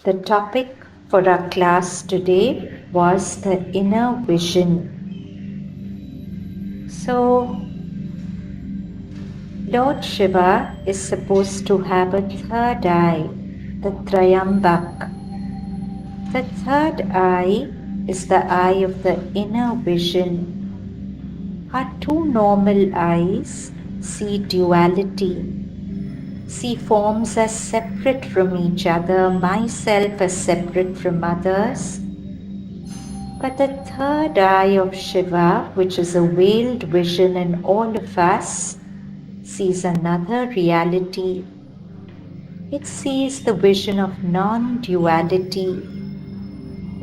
The topic for our class today was the inner vision. So, Lord Shiva is supposed to have a third eye, the Trayambak. The third eye is the eye of the inner vision. Our two normal eyes see duality, see forms as separate from each other, myself as separate from others. But the third eye of Shiva, which is a veiled vision in all of us, sees another reality. It sees the vision of non-duality.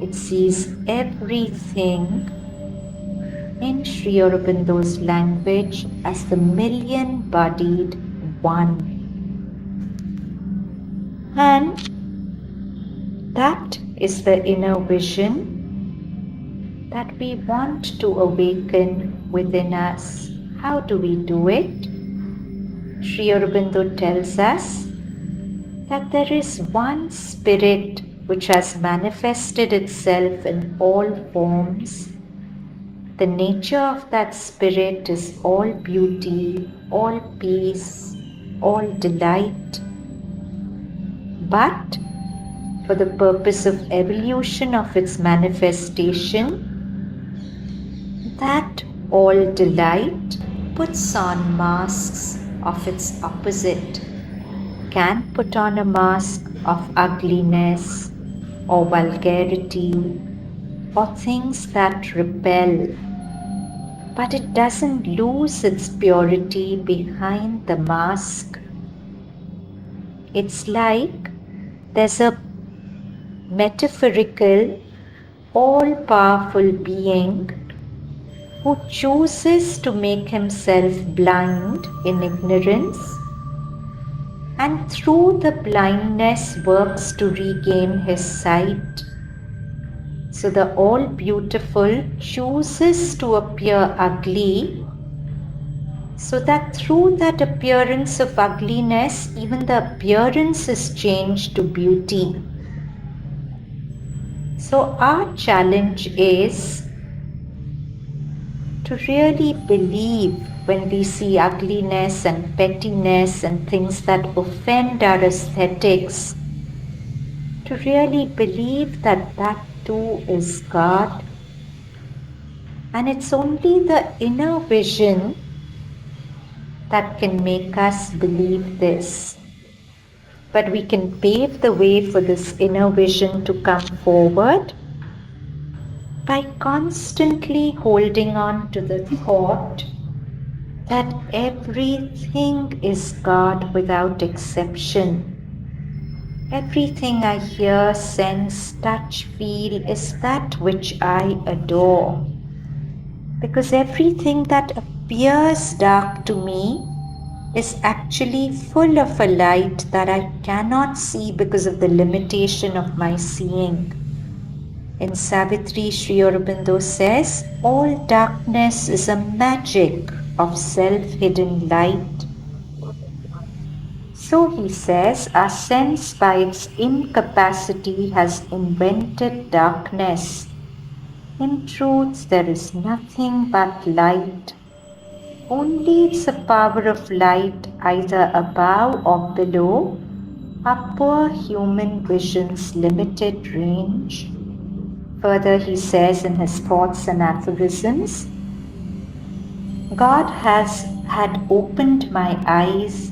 It sees everything in Sri Aurobindo's language as the million-bodied one. And that is the inner vision that we want to awaken within us. How do we do it? Sri Aurobindo tells us that there is one spirit which has manifested itself in all forms. The nature of that spirit is all beauty, all peace, all delight. But for the purpose of evolution of its manifestation, that all delight puts on masks of its opposite, can put on a mask of ugliness or vulgarity or things that repel, but it doesn't lose its purity behind the mask. It's like there's a metaphorical, all-powerful being who chooses to make himself blind in ignorance, and through the blindness works to regain his sight. So the all-beautiful chooses to appear ugly, so that through that appearance of ugliness, even the appearance is changed to beauty. So our challenge is to really believe when we see ugliness and pettiness and things that offend our aesthetics, to really believe that that too is God. And it's only the inner vision that can make us believe this. But we can pave the way for this inner vision to come forward by constantly holding on to the thought that everything is God without exception. Everything I hear, sense, touch, feel is that which I adore. Because everything that appears dark to me is actually full of a light that I cannot see because of the limitation of my seeing. In Savitri, Sri Aurobindo says, all darkness is a magic of self-hidden light. So he says, our sense by its incapacity has invented darkness. In truth, there is nothing but light. Only it's a power of light either above or below our poor human vision's limited range. Further, he says in his thoughts and aphorisms, God had opened my eyes.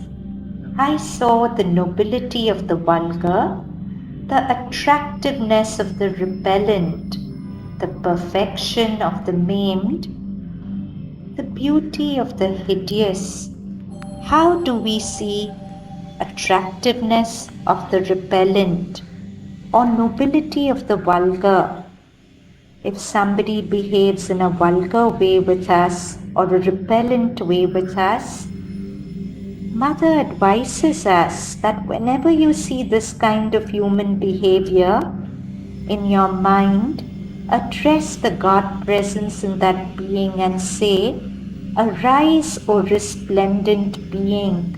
I saw the nobility of the vulgar, the attractiveness of the repellent, the perfection of the maimed, the beauty of the hideous. How do we see attractiveness of the repellent or nobility of the vulgar? If somebody behaves in a vulgar way with us or a repellent way with us, Mother advises us that whenever you see this kind of human behavior in your mind, address the God presence in that being and say, "Arise, O resplendent being."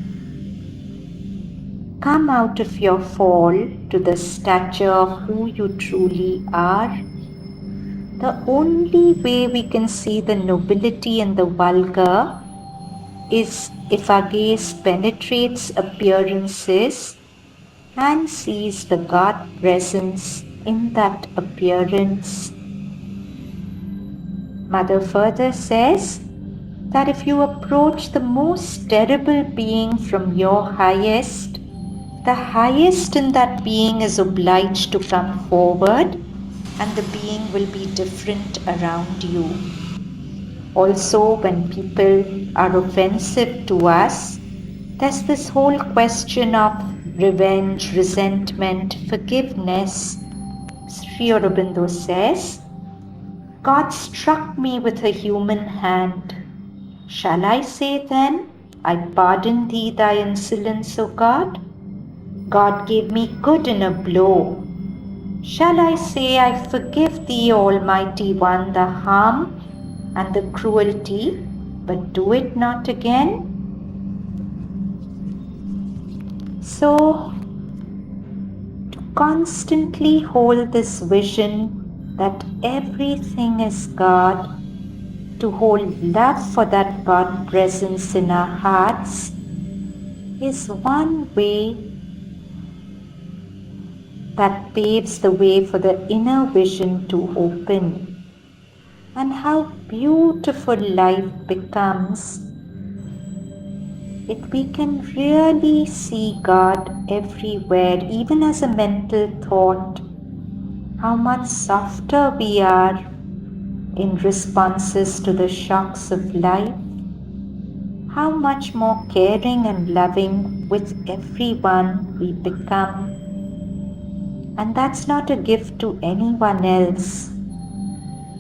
come out of your fall to the stature of who you truly are. The only way we can see the nobility in the vulgar is if our gaze penetrates appearances and sees the God presence in that appearance. Mother further says that if you approach the most terrible being from your highest, the highest in that being is obliged to come forward, and the being will be different around you. Also, when people are offensive to us, there's this whole question of revenge, resentment, forgiveness. Sri Aurobindo says, God struck me with a human hand. Shall I say then, I pardon thee thy insolence, O God? God gave me good in a blow. Shall I say I forgive thee, Almighty One, the harm and the cruelty, but do it not again? So, to constantly hold this vision that everything is God, to hold love for that God presence in our hearts, is one way that paves the way for the inner vision to open. And how beautiful life becomes if we can really see God everywhere, even as a mental thought. How much softer we are in responses to the shocks of life. How much more caring and loving with everyone we become. And that's not a gift to anyone else.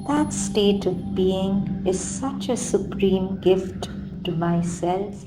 That state of being is such a supreme gift to myself.